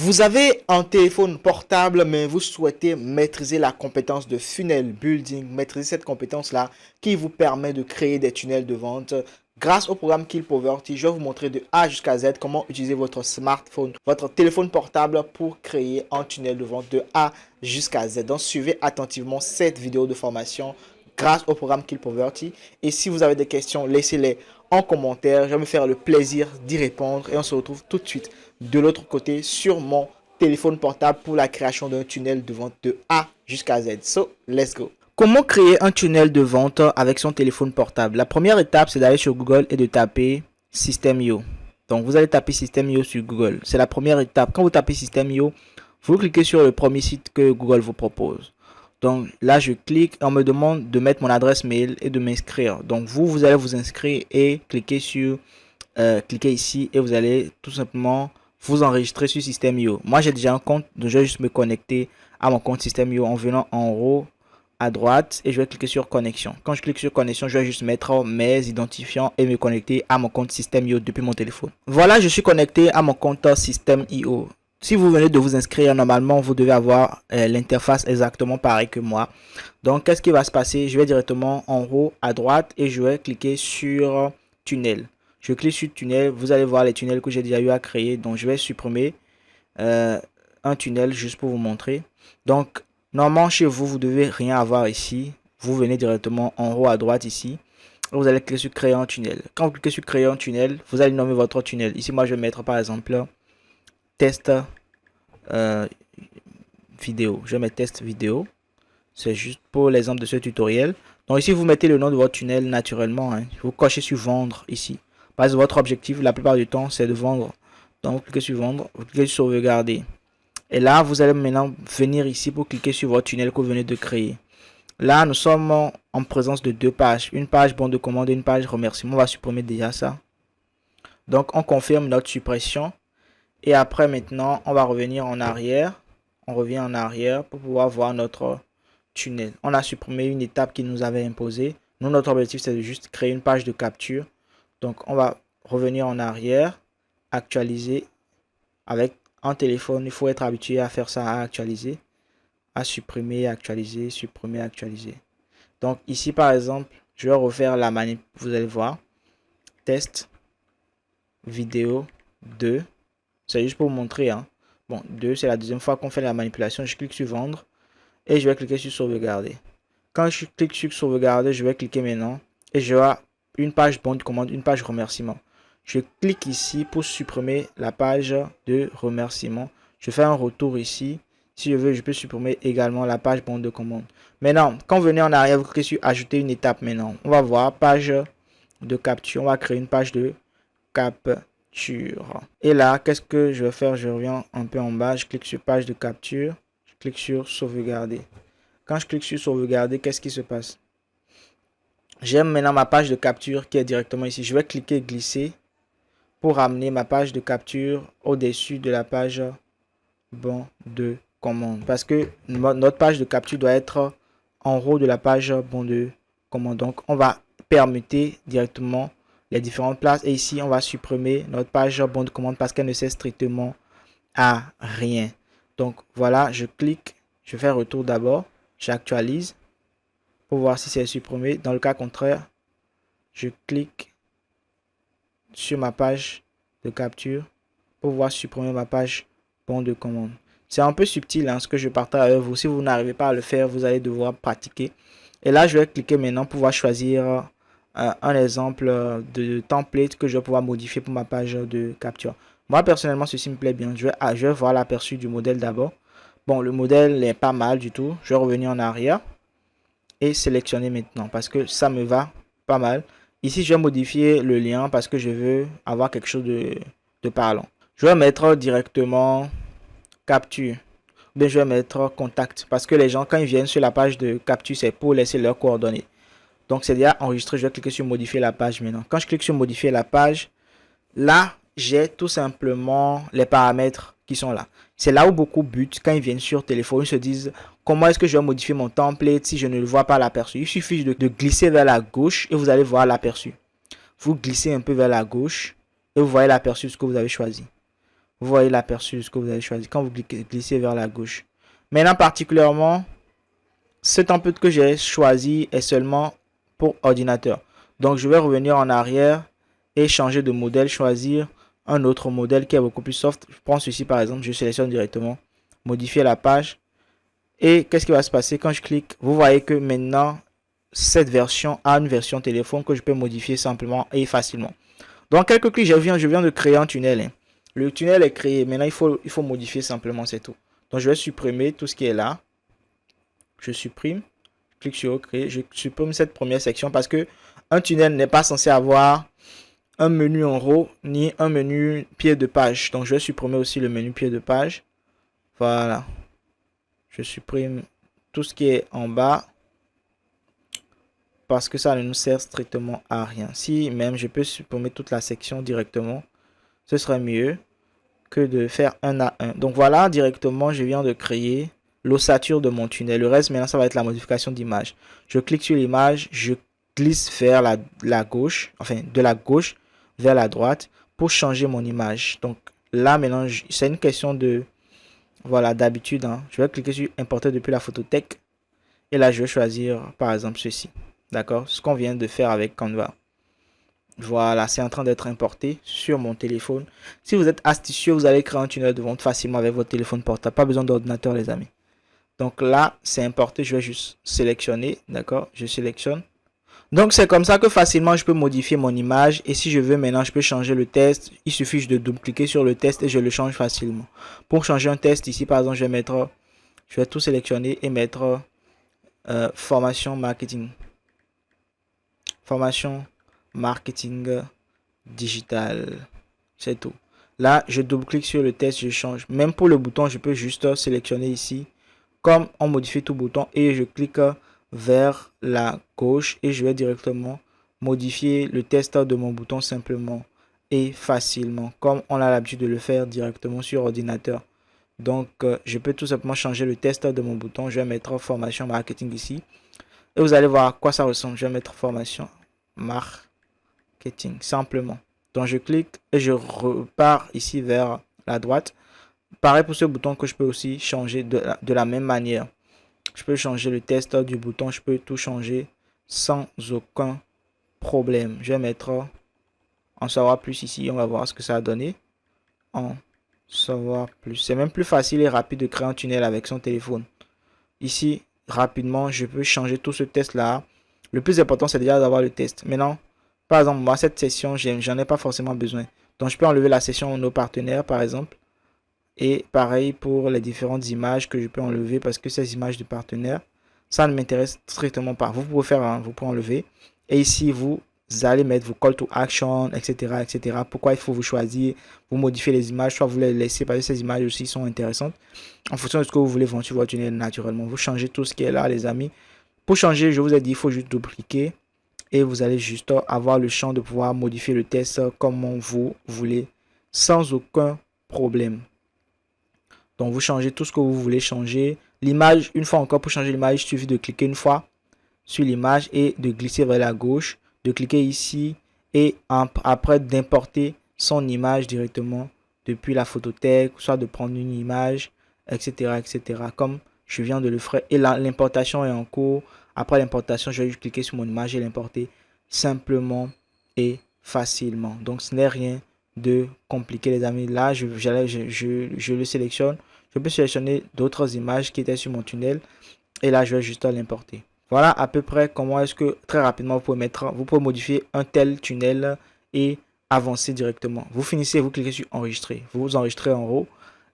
Vous avez un téléphone portable, mais vous souhaitez maîtriser la compétence de funnel building, maîtriser cette compétence-là qui vous permet de créer des tunnels de vente. Grâce au programme Kill Poverty, je vais vous montrer de A jusqu'à Z comment utiliser votre smartphone, votre téléphone portable pour créer un tunnel de vente de A jusqu'à Z. Donc, suivez attentivement cette vidéo de formation grâce au programme Kill Poverty. Et si vous avez des questions, laissez-les en commentaire. Je vais me faire le plaisir d'y répondre et on se retrouve tout de suite de l'autre côté sur mon téléphone portable pour la création d'un tunnel de vente de A jusqu'à Z. So, let's go. Comment créer un tunnel de vente avec son téléphone portable? La première étape, c'est d'aller sur Google et de taper System.io. Donc, vous allez taper System.io sur Google. C'est la première étape. Quand vous tapez System.io, vous cliquez sur le premier site que Google vous propose. Donc là, je clique, on me demande de mettre mon adresse mail et de m'inscrire. Donc vous allez vous inscrire et cliquer ici et vous allez tout simplement vous enregistrer sur System.io. Moi, j'ai déjà un compte, donc je vais juste me connecter à mon compte System.io en venant en haut à droite et je vais cliquer sur connexion. Quand je clique sur connexion, je vais juste mettre mes identifiants et me connecter à mon compte System.io depuis mon téléphone. Voilà, je suis connecté à mon compte System.io. Si vous venez de vous inscrire, normalement, vous devez avoir l'interface exactement pareil que moi. Donc, qu'est-ce qui va se passer? Je vais directement en haut à droite et je vais cliquer sur tunnel. Je clique sur tunnel. Vous allez voir les tunnels que j'ai déjà eu à créer. Donc, je vais supprimer un tunnel juste pour vous montrer. Donc, normalement, chez vous, vous devez rien avoir ici. Vous venez directement en haut à droite ici. Vous allez cliquer sur créer un tunnel. Quand vous cliquez sur créer un tunnel, vous allez nommer votre tunnel. Ici, moi, je vais mettre par exemple test vidéo. Je vais mettre test vidéo. C'est juste pour l'exemple de ce tutoriel. Donc ici, vous mettez le nom de votre tunnel naturellement. Vous cochez sur vendre ici. Parce que votre objectif, la plupart du temps, c'est de vendre. Donc vous cliquez sur vendre, vous cliquez sur sauvegarder. Et là, vous allez maintenant venir ici pour cliquer sur votre tunnel que vous venez de créer. Là, nous sommes en présence de deux pages. Une page bon de commande et une page remerciement. On va supprimer déjà ça. Donc on confirme notre suppression. Et après, maintenant, on va revenir en arrière. On revient en arrière pour pouvoir voir notre tunnel. On a supprimé une étape qui nous avait imposée. Nous, notre objectif, c'est de juste créer une page de capture. Donc, on va revenir en arrière, actualiser. Avec un téléphone, il faut être habitué à faire ça, à actualiser, à supprimer, actualiser, supprimer, actualiser. Donc, ici, par exemple, je vais refaire la manip. Vous allez voir. Test, vidéo 2. C'est juste pour vous montrer. Bon, 2, c'est la deuxième fois qu'on fait la manipulation. Je clique sur vendre et je vais cliquer sur sauvegarder. Quand je clique sur sauvegarder, je vais cliquer maintenant et je vais une page bon de commande, une page remerciement. Je clique ici pour supprimer la page de remerciement. Je fais un retour ici. Si je veux, je peux supprimer également la page bon de commande. Maintenant, quand vous venez en arrière, vous cliquez sur ajouter une étape maintenant. On va voir page de capture. On va créer une page de capture. Et là, qu'est-ce que je vais faire? Je reviens un peu en bas, je clique sur page de capture, je clique sur sauvegarder. Quand je clique sur sauvegarder, qu'est-ce qui se passe? J'ai maintenant ma page de capture qui est directement ici. Je vais cliquer glisser pour ramener ma page de capture au-dessus de la page bon de commande. Parce que notre page de capture doit être en haut de la page bon de commande. Donc, on va permuter directement les différentes places et ici on va supprimer notre page bon de commande parce qu'elle ne sert strictement à rien. Donc voilà, je clique, je fais retour d'abord, j'actualise pour voir si c'est supprimé. Dans le cas contraire, je clique sur ma page de capture pour voir supprimer ma page bon de commande. C'est un peu subtil ce que je partage avec vous. Si vous n'arrivez pas à le faire, vous allez devoir pratiquer. Et là, je vais cliquer maintenant pour pouvoir choisir un exemple de template que je vais pouvoir modifier pour ma page de capture. Moi, personnellement, ceci me plaît bien. Je vais voir l'aperçu du modèle d'abord. Bon, le modèle n'est pas mal du tout. Je vais revenir en arrière et sélectionner maintenant parce que ça me va pas mal. Ici, je vais modifier le lien parce que je veux avoir quelque chose de parlant. Je vais mettre directement capture. Bien, je vais mettre contact parce que les gens, quand ils viennent sur la page de capture, c'est pour laisser leurs coordonnées. Donc, c'est déjà enregistré. Je vais cliquer sur modifier la page maintenant. Quand je clique sur modifier la page, là, j'ai tout simplement les paramètres qui sont là. C'est là où beaucoup butent quand ils viennent sur téléphone. Ils se disent, comment est-ce que je vais modifier mon template si je ne le vois pas l'aperçu? Il suffit de glisser vers la gauche et vous allez voir l'aperçu. Vous glissez un peu vers la gauche et vous voyez l'aperçu de ce que vous avez choisi. Vous voyez l'aperçu de ce que vous avez choisi quand vous glissez vers la gauche. Maintenant, particulièrement, ce template que j'ai choisi est seulement pour ordinateur. Donc, je vais revenir en arrière et changer de modèle, choisir un autre modèle qui est beaucoup plus soft. Je prends celui-ci par exemple, je sélectionne directement, modifier la page. Et qu'est-ce qui va se passer quand je clique? Vous voyez que maintenant, cette version a une version téléphone que je peux modifier simplement et facilement. Donc, quelques clics, je viens de créer un tunnel. Hein. Le tunnel est créé. Maintenant, il faut modifier simplement, c'est tout. Donc, je vais supprimer tout ce qui est là. Je supprime. Je clique sur créer. Je supprime cette première section parce que un tunnel n'est pas censé avoir un menu en haut ni un menu pied de page. Donc, je vais supprimer aussi le menu pied de page. Voilà. Je supprime tout ce qui est en bas parce que ça ne nous sert strictement à rien. Si même je peux supprimer toute la section directement, ce serait mieux que de faire un à un. Donc voilà, directement, je viens de créer l'ossature de mon tunnel. Le reste, maintenant, ça va être la modification d'image. Je clique sur l'image, je glisse vers la gauche, enfin de la gauche vers la droite pour changer mon image. Donc là, maintenant, c'est une question de, voilà, d'habitude. Hein. Je vais cliquer sur importer depuis la photothèque. Et là, je vais choisir, par exemple, ceci. D'accord? Ce qu'on vient de faire avec Canva. Voilà, c'est en train d'être importé sur mon téléphone. Si vous êtes astucieux, vous allez créer un tunnel de vente facilement avec votre téléphone portable. Pas besoin d'ordinateur, les amis. Donc là, c'est importé. Je vais juste sélectionner. D'accord? Je sélectionne. Donc, c'est comme ça que facilement, je peux modifier mon image. Et si je veux maintenant, je peux changer le test. Il suffit juste de double-cliquer sur le test et je le change facilement. Pour changer un test, ici, par exemple, je vais tout sélectionner et mettre formation marketing. Formation marketing digital. C'est tout. Là, je double-clique sur le test, je change. Même pour le bouton, je peux juste sélectionner ici. Comme on modifie tout bouton et je clique vers la gauche et je vais directement modifier le test de mon bouton simplement et facilement. Comme on a l'habitude de le faire directement sur ordinateur. Donc, je peux tout simplement changer le test de mon bouton. Je vais mettre formation marketing ici. Et vous allez voir à quoi ça ressemble. Je vais mettre formation marketing simplement. Donc je clique et je repars ici vers la droite. Pareil pour ce bouton que je peux aussi changer de la même manière. Je peux changer le test du bouton. Je peux tout changer sans aucun problème. Je vais mettre en savoir plus ici. On va voir ce que ça a donné. En savoir plus. C'est même plus facile et rapide de créer un tunnel avec son téléphone. Ici, rapidement, je peux changer tout ce test là. Le plus important, c'est déjà d'avoir le test. Maintenant, par exemple, moi, cette session, j'en ai pas forcément besoin. Donc, je peux enlever la session nos partenaires, par exemple. Et pareil pour les différentes images que je peux enlever parce que ces images de partenaires, ça ne m'intéresse strictement pas. Vous pouvez faire, vous pouvez enlever. Et ici, vous allez mettre vos call to action, etc., etc. Pourquoi il faut vous choisir, vous modifier les images, soit vous les laissez parce que ces images aussi sont intéressantes. En fonction de ce que vous voulez vendre sur votre tunnel naturellement. Vous changez tout ce qui est là, les amis. Pour changer, je vous ai dit, il faut juste dupliquer. Et vous allez juste avoir le champ de pouvoir modifier le test comme vous voulez. Sans aucun problème. Donc, vous changez tout ce que vous voulez changer. L'image, une fois encore, pour changer l'image, il suffit de cliquer une fois sur l'image et de glisser vers la gauche. De cliquer ici et après d'importer son image directement depuis la photothèque. Soit de prendre une image, etc. etc. Comme je viens de le faire. Et l'importation est en cours. Après l'importation, je vais juste cliquer sur mon image et l'importer simplement et facilement. Donc, ce n'est rien de compliqué, les amis. Là, je le sélectionne. Je peux sélectionner d'autres images qui étaient sur mon tunnel. Et là, je vais juste l'importer. Voilà à peu près comment est-ce que très rapidement vous pouvez modifier un tel tunnel et avancer directement. Vous finissez, vous cliquez sur enregistrer. Vous enregistrez en haut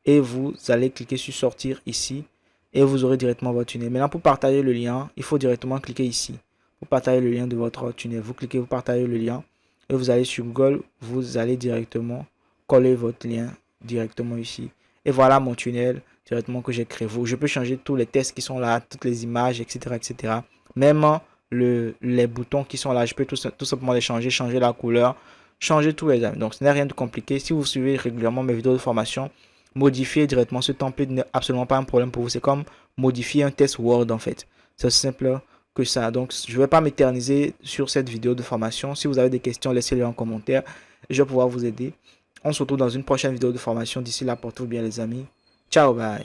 et vous allez cliquer sur sortir ici. Et vous aurez directement votre tunnel. Maintenant, pour partager le lien, il faut directement cliquer ici. Pour partager le lien de votre tunnel, vous cliquez, vous partagez le lien. Et vous allez sur Google, vous allez directement coller votre lien directement ici. Et voilà mon tunnel directement que j'ai créé. Je peux changer tous les tests qui sont là, toutes les images, etc. etc. Même les boutons qui sont là, je peux tout simplement les changer, changer la couleur, changer tous les amis. Donc, ce n'est rien de compliqué. Si vous suivez régulièrement mes vidéos de formation, modifier directement ce template n'est absolument pas un problème pour vous. C'est comme modifier un test Word en fait. C'est aussi simple que ça. Donc, je ne vais pas m'éterniser sur cette vidéo de formation. Si vous avez des questions, laissez-les en commentaire. Je vais pouvoir vous aider. On se retrouve dans une prochaine vidéo de formation. D'ici là, portez-vous bien les amis. Ciao, bye.